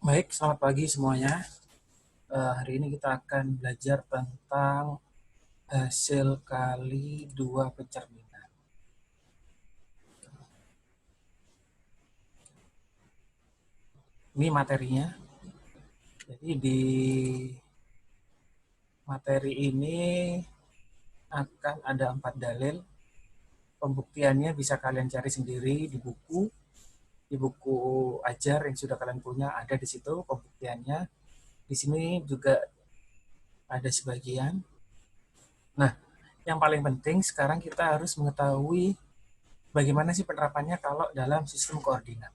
Baik, selamat pagi semuanya. Hari ini kita akan belajar tentang hasil kali dua pencerminan. Ini materinya. Jadi di materi ini akan ada 4 dalil. Pembuktiannya bisa kalian cari sendiri di buku. Di buku ajar yang sudah kalian punya ada di situ pembuktiannya. Di sini juga ada sebagian. Nah, yang paling penting sekarang kita harus mengetahui bagaimana sih penerapannya kalau dalam sistem koordinat.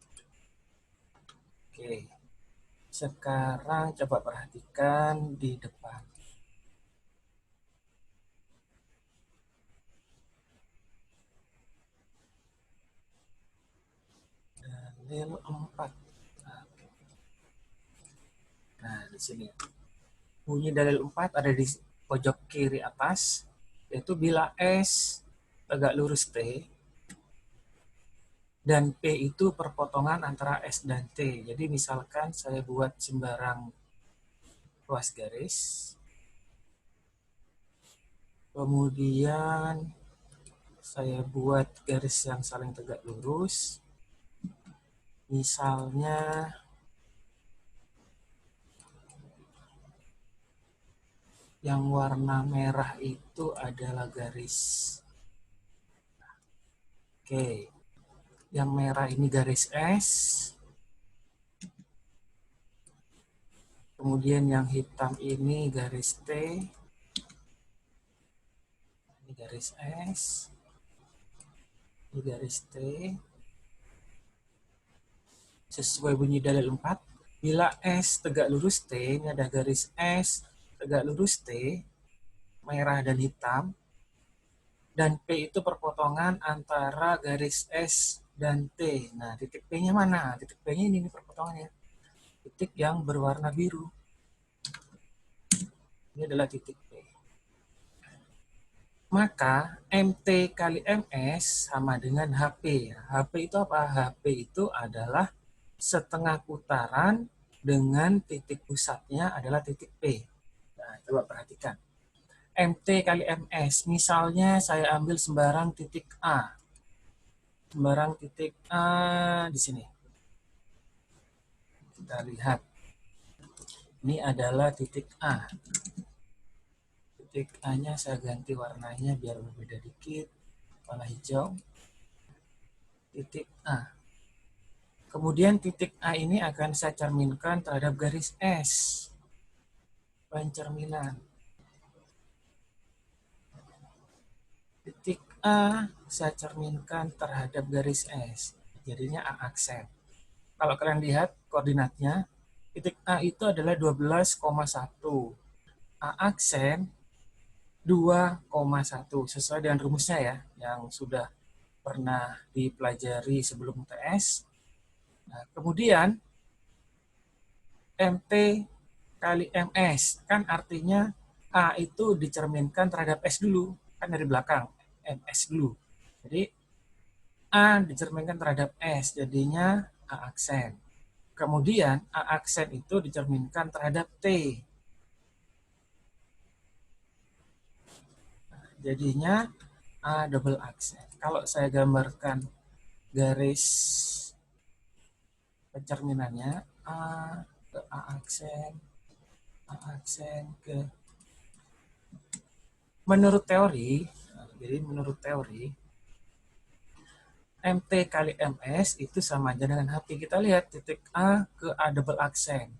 Oke, sekarang coba perhatikan di depan. Dalil 4. Nah, di sini. Bunyi dalil 4 ada di pojok kiri atas, yaitu bila S tegak lurus T, dan P itu perpotongan antara S dan T. Jadi misalkan saya buat sembarang ruas garis, kemudian saya buat garis yang saling tegak lurus, misalnya yang warna merah itu adalah garis. Oke, yang merah ini garis S, kemudian yang hitam ini garis T, ini garis S, ini garis T. Sesuai bunyi dalil 4, bila S tegak lurus T, ini ada garis S tegak lurus T, merah dan hitam, dan P itu perpotongan antara garis S dan T. Nah, titik P-nya mana? Titik P-nya ini perpotongannya. Titik yang berwarna biru. Ini adalah titik P. Maka MT kali MS sama dengan HP. HP itu apa? HP itu adalah setengah putaran dengan titik pusatnya adalah titik P. Nah, coba perhatikan. MT kali MS, misalnya saya ambil sembarang titik A. Sembarang titik A di sini. Kita lihat. Ini adalah titik A. Titik A-nya saya ganti warnanya biar berbeda dikit. Warna hijau. Titik A. Kemudian titik A ini akan saya cerminkan terhadap garis S. Pencerminan. Titik A saya cerminkan terhadap garis S. Jadinya A aksen. Kalau kalian lihat koordinatnya, titik A itu adalah 12,1. A aksen 2,1. Sesuai dengan rumusnya ya, yang sudah pernah dipelajari sebelum TS. Nah, kemudian MT kali MS, kan artinya A itu dicerminkan terhadap S dulu, kan dari belakang, MS dulu. Jadi A dicerminkan terhadap S, jadinya A aksen. Kemudian A aksen itu dicerminkan terhadap T. Jadinya A double aksen. Kalau saya gambarkan garis pencerminannya, A ke A aksen ke, menurut teori, jadi menurut teori MT kali MS itu sama aja dengan HP. Kita lihat titik A ke A double aksen.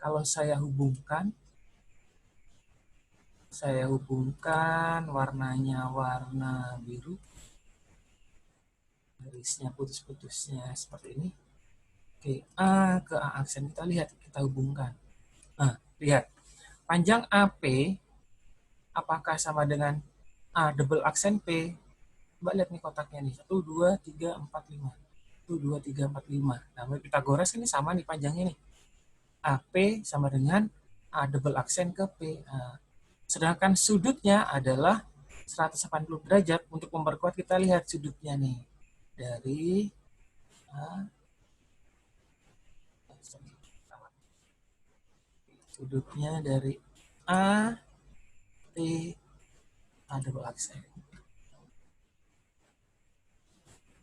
Kalau saya hubungkan warnanya warna biru, garisnya putus-putusnya seperti ini. Oke, A ke A aksen kita lihat, kita hubungkan. Nah, lihat. Panjang AP apakah sama dengan A double aksen P? Coba lihat nih kotaknya nih. 1, 2, 3, 4, 5. 1, 2, 3, 4, 5. Nah, menurut Pitagoras ini sama nih panjangnya nih. AP sama dengan A double aksen ke P. Nah, sedangkan sudutnya adalah 180 derajat. Untuk memperkuat kita lihat sudutnya nih. Dari A Sudutnya dari A, T, A double aksen.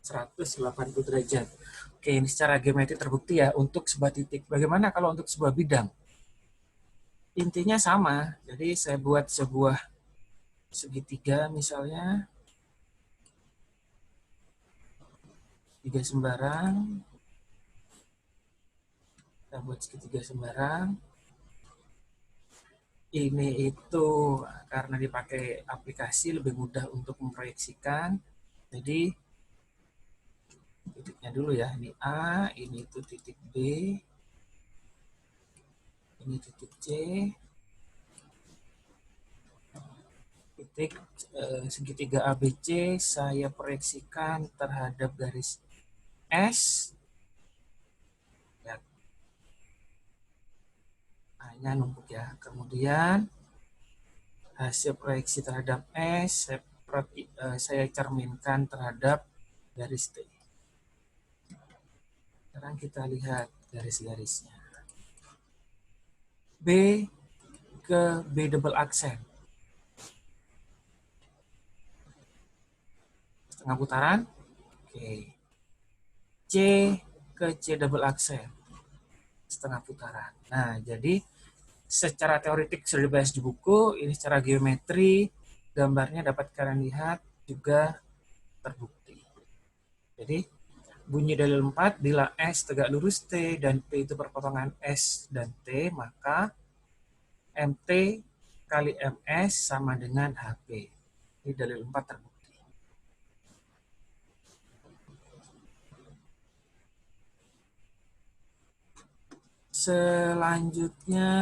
180 derajat. Oke, ini secara geometri terbukti ya untuk sebuah titik. Bagaimana kalau untuk sebuah bidang? Intinya sama. Jadi saya buat sebuah segitiga misalnya, tiga sembarang. Kita buat segitiga sembarang. Ini itu karena dipakai aplikasi lebih mudah untuk memproyeksikan. Jadi titiknya dulu ya. Ini A, ini itu titik B, ini titik C, titik segitiga ABC saya proyeksikan terhadap garis S. Ya, hanya numpuk ya. Kemudian hasil proyeksi terhadap S saya cerminkan terhadap garis T. Sekarang kita lihat garis-garisnya. B ke B double aksen. Setengah putaran. Oke. C ke C double aksen. Setengah putaran. Nah, jadi secara teoritik sudah dibahas di buku, ini secara geometri, gambarnya dapat kalian lihat juga terbukti. Jadi, bunyi dalil 4, bila S tegak lurus T dan P itu perpotongan S dan T, maka MT kali MS sama dengan HP. Ini dalil 4 terbukti. Selanjutnya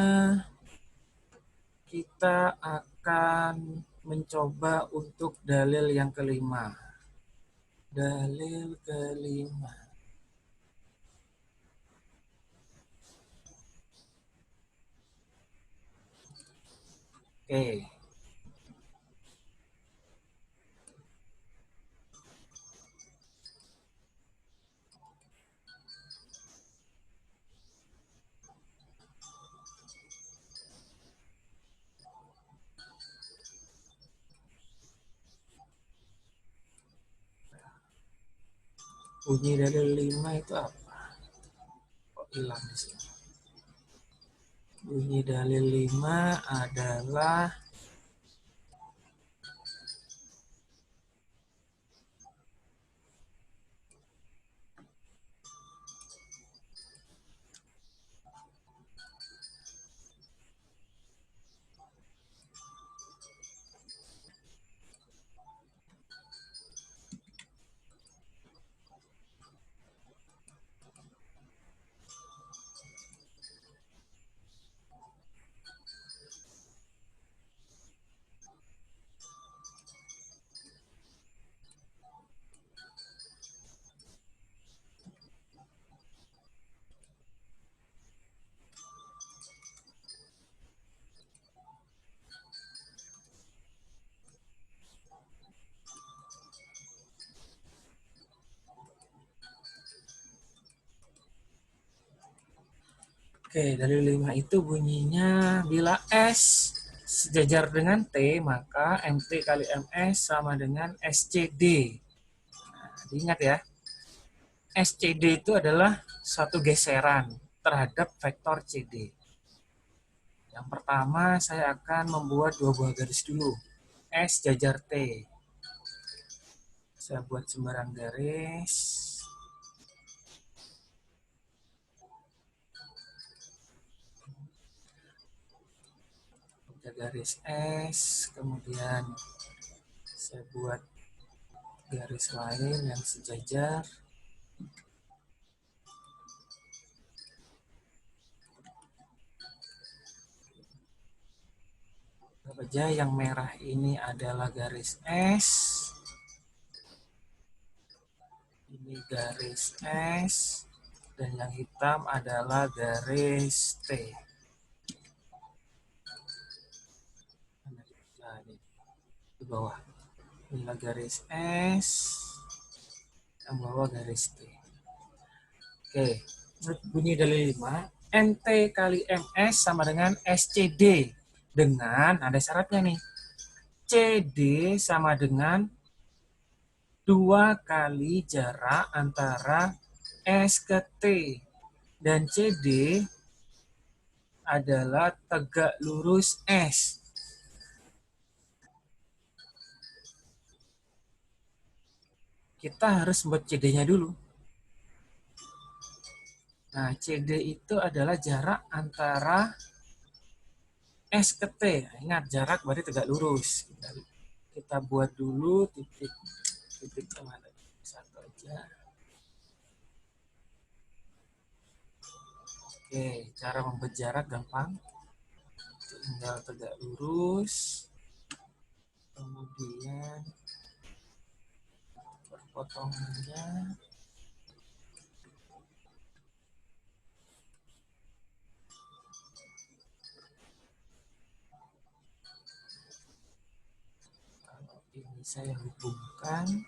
kita akan mencoba untuk dalil yang kelima. Dalil kelima. Oke. Bunyi dalil 5 itu apa? Kok hilang di sini? Bunyi dalil 5 adalah oke, dalil 5 itu bunyinya bila S sejajar dengan T, maka MT kali MS sama dengan SCD. Nah, diingat ya, SCD itu adalah satu geseran terhadap vektor CD. Yang pertama, saya akan membuat dua buah garis dulu. S jajar T. Saya buat sembarang garis. Garis S, kemudian saya buat garis lain yang sejajar. Saja yang merah ini adalah garis S, ini garis S, dan yang hitam adalah garis T. Nah, ini di bawah. Inilah garis S, yang bawah garis T. Oke, bunyi dalil 5. NT kali MS sama dengan SCD. Dengan, ada syaratnya nih, CD sama dengan 2 kali jarak antara S ke T. Dan CD adalah tegak lurus S. Kita harus buat CD-nya dulu. Nah, CD itu adalah jarak antara S ke T. Ingat, jarak berarti tegak lurus. Kita buat dulu titik kemana? Satu aja. Oke, cara membuat jarak gampang. Tinggal tegak lurus. Kemudian perpotongannya. Kalau ini saya hubungkan.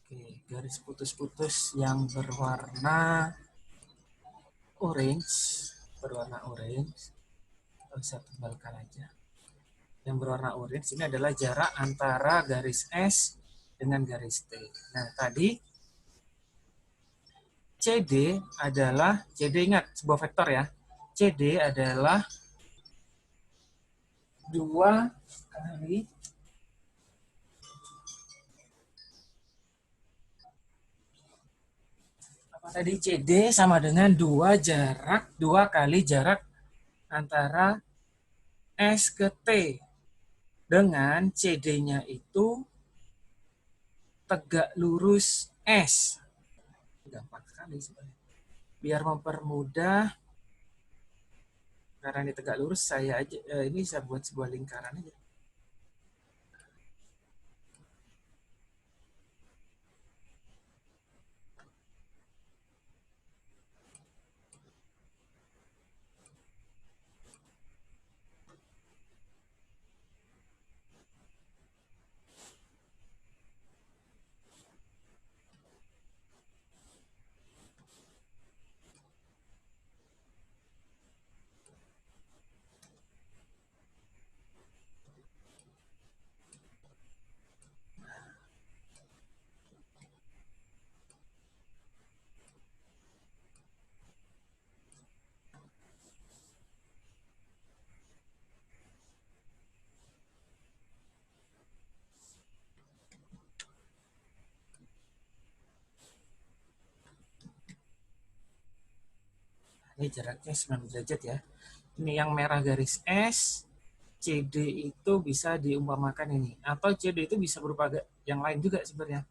Oke, garis putus-putus yang berwarna orange, saya tebalkan aja. Yang berwarna orange ini adalah jarak antara garis S dengan garis T. Nah, tadi CD adalah, CD ingat sebuah vektor ya. CD adalah 2 kali apa tadi, CD sama dengan 2 kali jarak antara S ke T, dengan CD-nya itu tegak lurus S. Gampang sekali sebenarnya. Biar mempermudah, karena ini tegak lurus, saya aja ini saya buat sebuah lingkaran aja. Ini jaraknya 9 derajat ya. Ini yang merah garis S, CD itu bisa diumpamakan ini. Atau CD itu bisa berupa yang lain juga sebenarnya.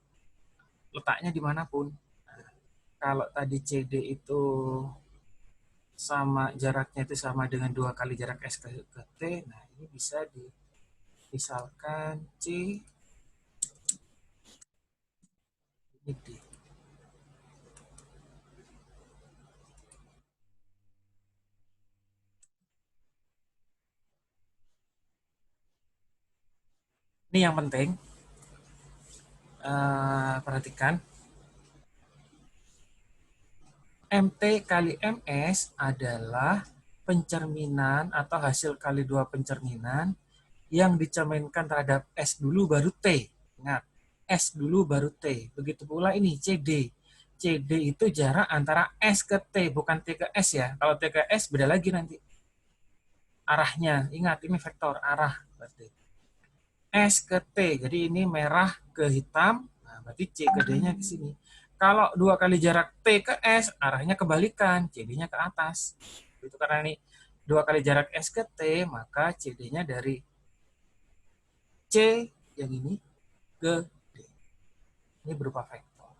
Letaknya dimanapun. Nah, kalau tadi CD itu sama jaraknya itu sama dengan 2 kali jarak S ke T, nah ini bisa misalkan C ini D. Ini yang penting, perhatikan, MT kali MS adalah pencerminan atau hasil kali 2 pencerminan yang dicerminkan terhadap S dulu baru T. Ingat, S dulu baru T. Begitu pula ini CD. CD itu jarak antara S ke T, bukan T ke S ya. Kalau T ke S beda lagi nanti arahnya. Ingat, ini vektor arah berarti. S ke T, jadi ini merah ke hitam, nah berarti C ke D-nya ke sini. Kalau 2 kali jarak T ke S, arahnya kebalikan, CD-nya ke atas. Itu karena ini 2 kali jarak S ke T, maka CD-nya dari C yang ini ke D. Ini berupa vektor.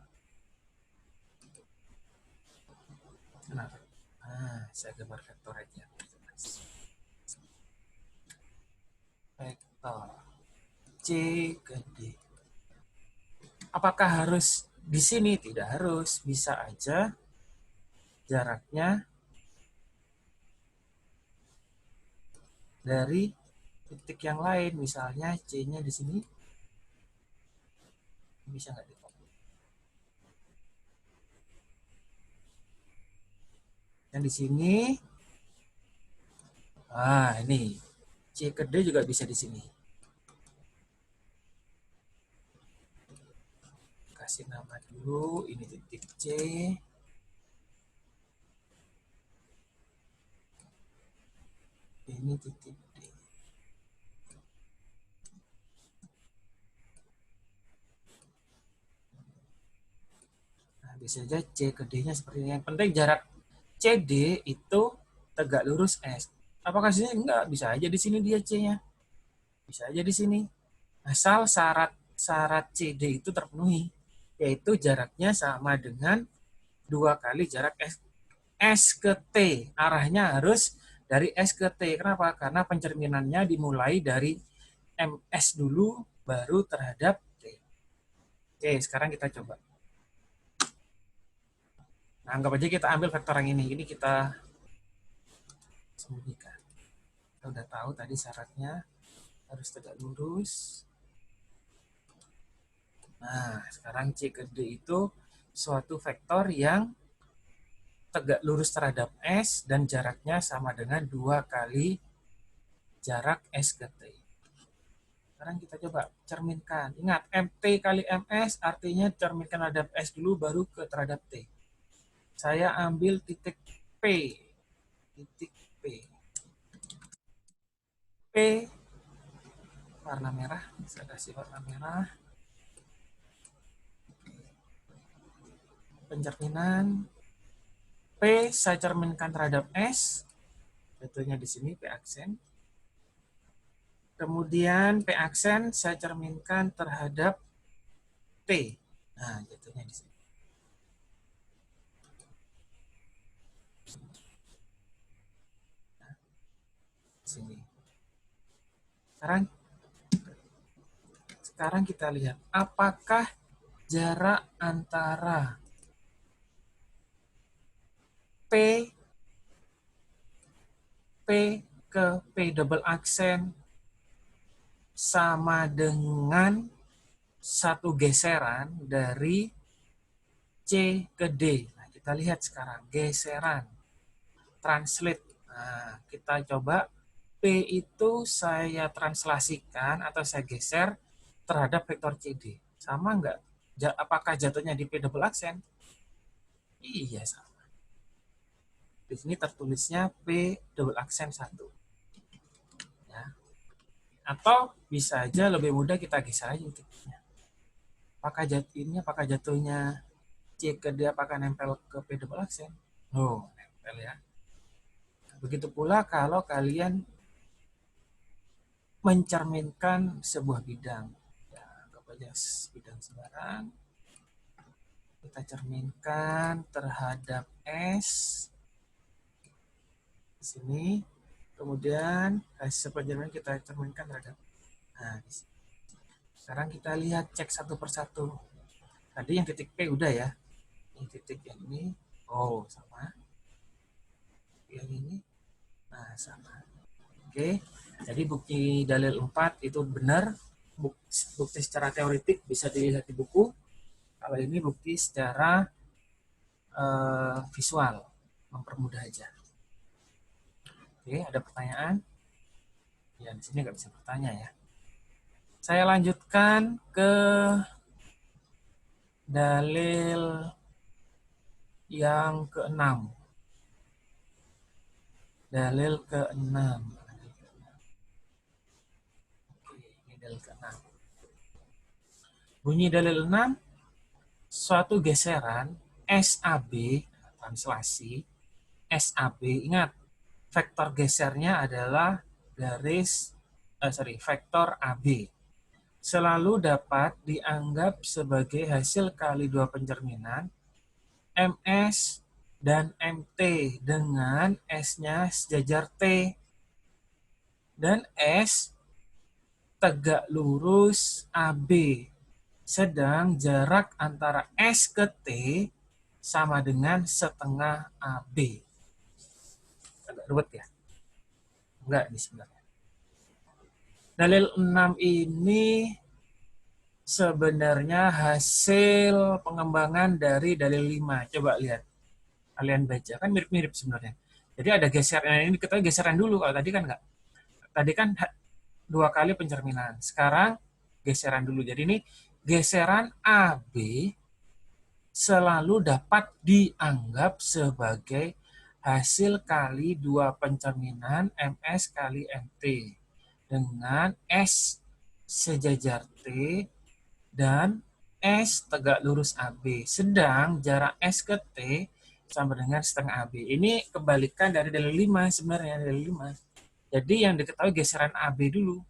Kenapa? Nah, saya gambar vektor aja. Vektor C ke D. Apakah harus di sini? Tidak harus. Bisa aja jaraknya dari titik yang lain. Misalnya C-nya di sini. Bisa nggak dikopi? Yang di sini, ini C ke D juga bisa di sini. Kasih nama dulu, ini titik C. Ini titik D. Nah, bisa saja C ke D-nya seperti ini. Yang penting jarak CD itu tegak lurus S. Apakah sini? Enggak, bisa aja di sini dia C-nya. Bisa aja di sini. Asal syarat CD itu terpenuhi, yaitu jaraknya sama dengan 2 kali jarak S ke T. Arahnya harus dari S ke T. Kenapa? Karena pencerminannya dimulai dari MS dulu, baru terhadap T. Oke, sekarang kita coba. Nah, anggap aja kita ambil vektor yang ini. Ini kita sembunyikan. Kita udah tahu tadi syaratnya harus tegak lurus. Nah, sekarang C ke D itu suatu vektor yang tegak lurus terhadap S dan jaraknya sama dengan 2 kali jarak S ke T. Sekarang kita coba cerminkan. Ingat, MT kali MS artinya cerminkan terhadap S dulu baru ke terhadap T. Saya ambil titik P. Titik P. P warna merah. Saya kasih warna merah. Pencerminan. P saya cerminkan terhadap S. Contohnya di sini P aksen. Kemudian P aksen saya cerminkan terhadap T. Nah, jatuhnya di sini. Nah, sini. Sekarang kita lihat apakah jarak antara P ke P double aksen sama dengan satu geseran dari C ke D. Nah, kita lihat sekarang geseran, translate. Nah, kita coba P itu saya translasikan atau saya geser terhadap vektor CD. Sama nggak? Apakah jatuhnya di P double aksen? Iya, sama. Di sini tertulisnya P double aksen 1. Ya. Atau bisa aja lebih mudah kita geser aja titiknya. Apakah jatuhnya C ke D apakah nempel ke P double aksen? Oh, nempel ya. Begitu pula kalau kalian mencerminkan sebuah bidang. Ya, anggap aja bidang sembarang. Kita cerminkan terhadap S. Di sini. Kemudian hasil pencerminan kita cerminkan terhadap. Nah, di sini. Sekarang kita lihat cek satu persatu. Tadi yang titik P udah ya. Ini titik yang ini. Oh, sama. Yang ini. Nah, sama. Oke. Jadi bukti dalil 4 itu benar. Bukti secara teoritik bisa dilihat di buku. Kalau ini bukti secara visual. Mempermudah aja. Oke, ada pertanyaan? Ya, di sini nggak bisa bertanya ya. Saya lanjutkan ke dalil yang ke-6. Dalil ke-6. Oke, ini dalil ke-6. Bunyi dalil 6, suatu geseran SAB, translasi, SAB, ingat, vektor gesernya adalah vektor AB. Selalu dapat dianggap sebagai hasil kali dua pencerminan MS dan MT dengan S-nya sejajar T. Dan S tegak lurus AB. Sedang jarak antara S ke T sama dengan setengah AB. Agak ruwet ya? Enggak, ini sebenarnya. Dalil 6 ini sebenarnya hasil pengembangan dari dalil 5. Coba lihat. Kalian baca. Kan mirip-mirip sebenarnya. Jadi ada geseran. Ini kita geseran dulu. Kalau tadi kan enggak. Tadi kan dua kali pencerminan. Sekarang geseran dulu. Jadi ini geseran AB selalu dapat dianggap sebagai hasil kali dua pencerminan MS kali MT dengan S sejajar T dan S tegak lurus AB. Sedang jarak S ke T sama dengan setengah AB. Ini kebalikan dari dalil 5 sebenarnya, dalil 5. Jadi yang diketahui geseran AB dulu.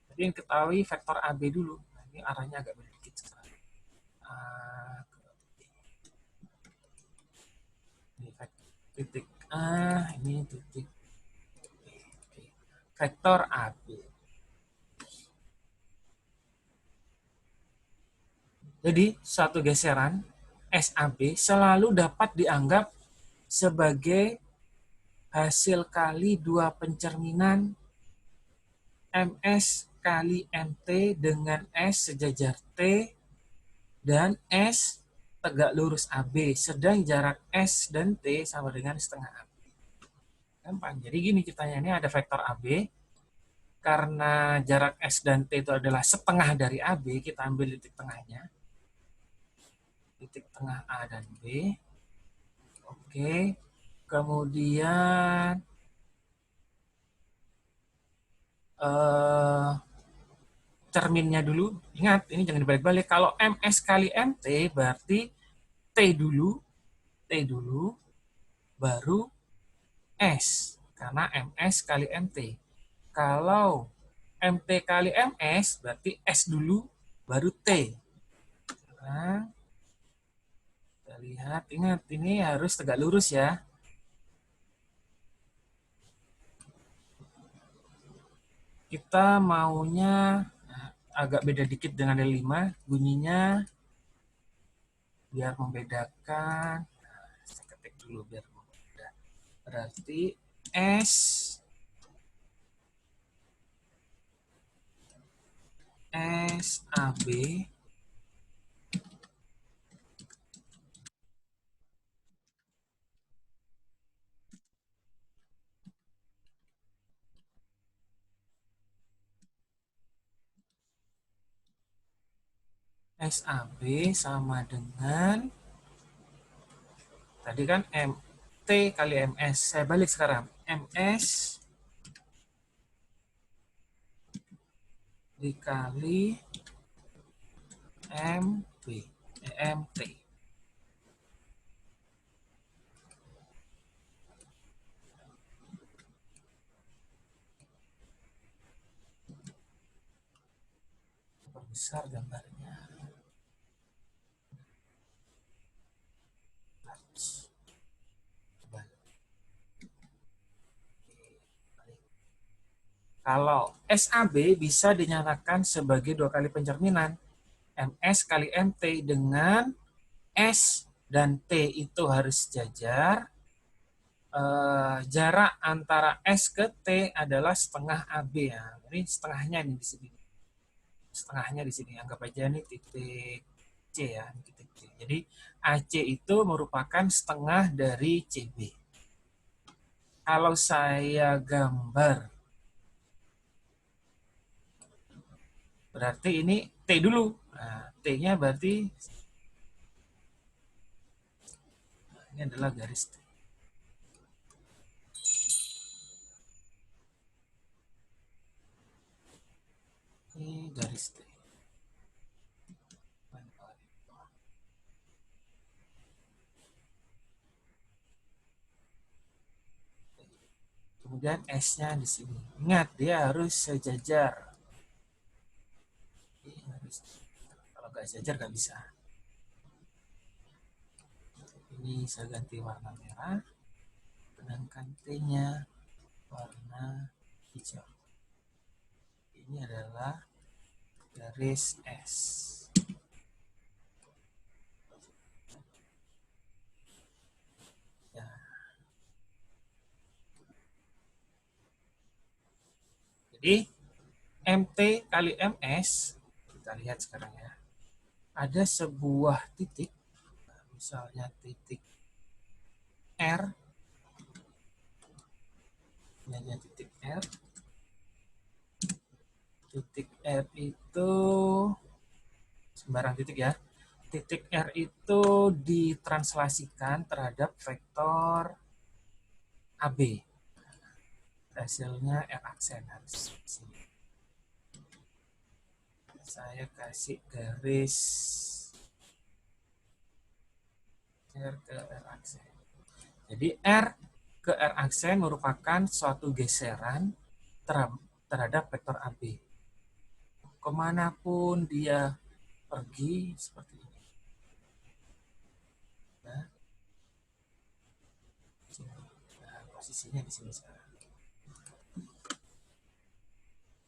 Jadi yang diketahui vektor AB dulu. Nah, ini arahnya agak beda dikit sekarang. Ini titik A, ini titik B. Vektor AB. Jadi suatu geseran SAB selalu dapat dianggap sebagai hasil kali dua pencerminan MS kali MT dengan S sejajar T dan S tegak lurus AB. Sedang jarak S dan T sama dengan setengah AB. Gampang. Jadi gini ceritanya, ini ada vektor AB. Karena jarak S dan T itu adalah setengah dari AB, kita ambil titik tengahnya. Titik tengah A dan B. Oke. Kemudian cerminnya dulu. Ingat, ini jangan dibalik-balik. Kalau MS kali MT berarti T dulu, baru S. Karena MS kali MT. Kalau MT kali MS berarti S dulu, baru T. Nah, kita lihat, ingat ini harus tegak lurus ya. Kita maunya agak beda dikit dengan L5, bunyinya biar membedakan. Nah, saya ketik dulu biar membedakan. Berarti S SAB SAB sama dengan tadi kan MT kali MS. Saya balik sekarang. MS dikali MT. Besar gambarnya. Kalau SAB bisa dinyatakan sebagai dua kali pencerminan. MS kali MT dengan S dan T itu harus sejajar. Jarak antara S ke T adalah setengah AB ya. Jadi setengahnya ini di sini. Setengahnya di sini. Anggap aja ini titik C ya, titik C. Jadi AC itu merupakan setengah dari CB. Kalau saya gambar, berarti ini T dulu. Nah, T-nya berarti ini adalah garis T. Ini garis T. Kemudian S-nya di sini. Ingat, dia harus sejajar. Kalau nggak sejajar nggak bisa. Ini saya ganti warna merah. Sedangkan T-nya warna hijau. Ini adalah garis S. Ya. Jadi MT kali MS, kita lihat sekarang ya, ada sebuah titik, misalnya titik R, ini aja titik R. Titik R itu sembarang titik ya. Titik R itu ditranslasikan terhadap vektor AB. Hasilnya R aksen harus sini. Saya kasih garis R ke R aksen. Jadi R ke R aksen merupakan suatu geseran terhadap vektor AB. Kemanapun dia pergi seperti ini. Nah, posisinya di sini sekarang.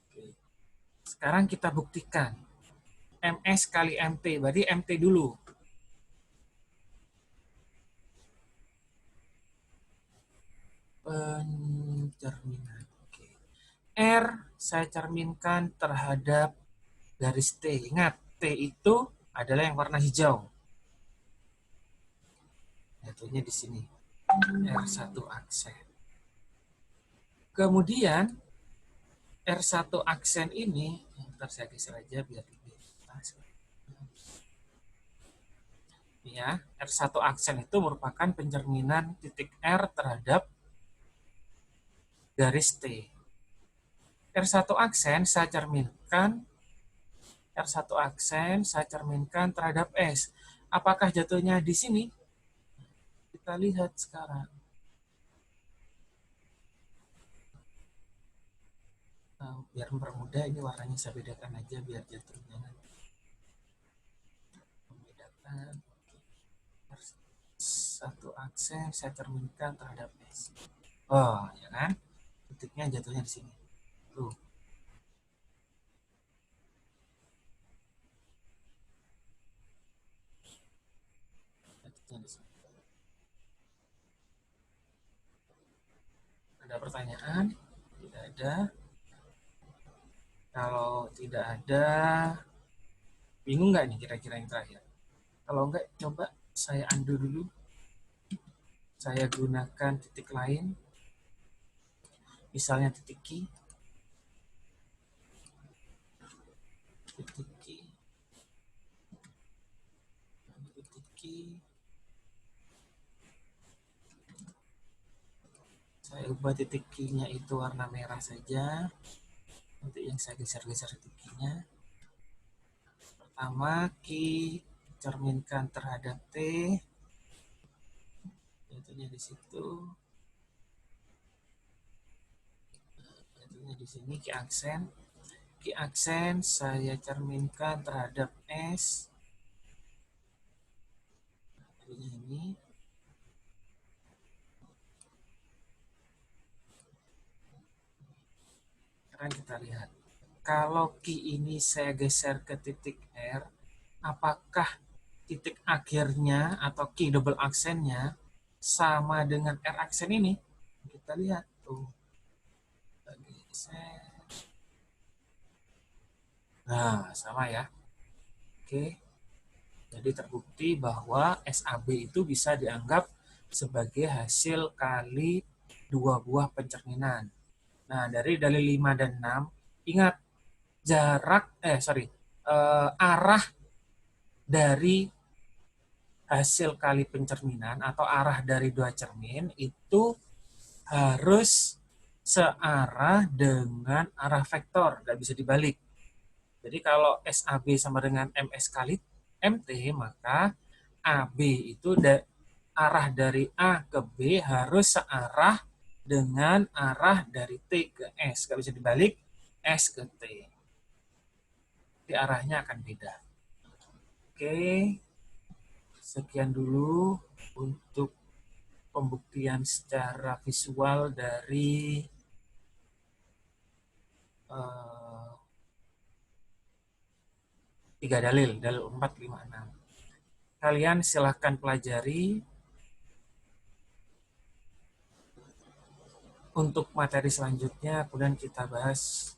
Oke. Sekarang kita buktikan. MS kali MT, berarti MT dulu. Pencerminan. Oke. R saya cerminkan terhadap garis T. Ingat, T itu adalah yang warna hijau. Jatuhnya di sini. R1 aksen. Kemudian R1 aksen ini, bentar saya geser aja biar lebih jelas. Ya, R1 aksen itu merupakan pencerminan titik R terhadap garis T. R1 aksen saya cerminkan R1 aksen saya cerminkan terhadap S. Apakah jatuhnya di sini? Kita lihat sekarang. Nah, biar mempermudah ini warnanya saya bedakan aja biar jatuhnya nanti. Membedakan. R1 aksen saya cerminkan terhadap S. Oh, ya kan? Titiknya jatuhnya di sini. Tuh. Jatuhnya di sini. Ada pertanyaan? Tidak ada. Kalau tidak ada, bingung nggak nih kira-kira yang terakhir? Kalau nggak, coba saya undo dulu. Saya gunakan titik lain. Misalnya titik key. Titik key. Titik key. Saya ubah titik key-nya itu warna merah saja. Untuk yang saya geser-geser titik key-nya. Pertama, key cerminkan terhadap T. Jatuhnya di situ. Jatuhnya di sini key aksen. Key aksen saya cerminkan terhadap S. Jatuhnya ini. Sekarang kita lihat. Kalau key ini saya geser ke titik R, apakah titik akhirnya atau key double aksennya sama dengan R aksen ini? Kita lihat tuh. Nah, sama ya. Oke. Jadi terbukti bahwa SAB itu bisa dianggap sebagai hasil kali dua buah pencerminan. Nah, dari dalil 5 dan 6, ingat arah dari hasil kali pencerminan atau arah dari dua cermin itu harus searah dengan arah vektor, nggak bisa dibalik. Jadi kalau SAB sama dengan MS kali MT, maka AB itu arah dari A ke B harus searah dengan arah dari T ke S. Nggak bisa dibalik, S ke T. Jadi arahnya akan beda. Oke, sekian dulu untuk pembuktian secara visual dari tiga dalil 4, 5, 6. Kalian silahkan pelajari. Untuk materi selanjutnya, kemudian kita bahas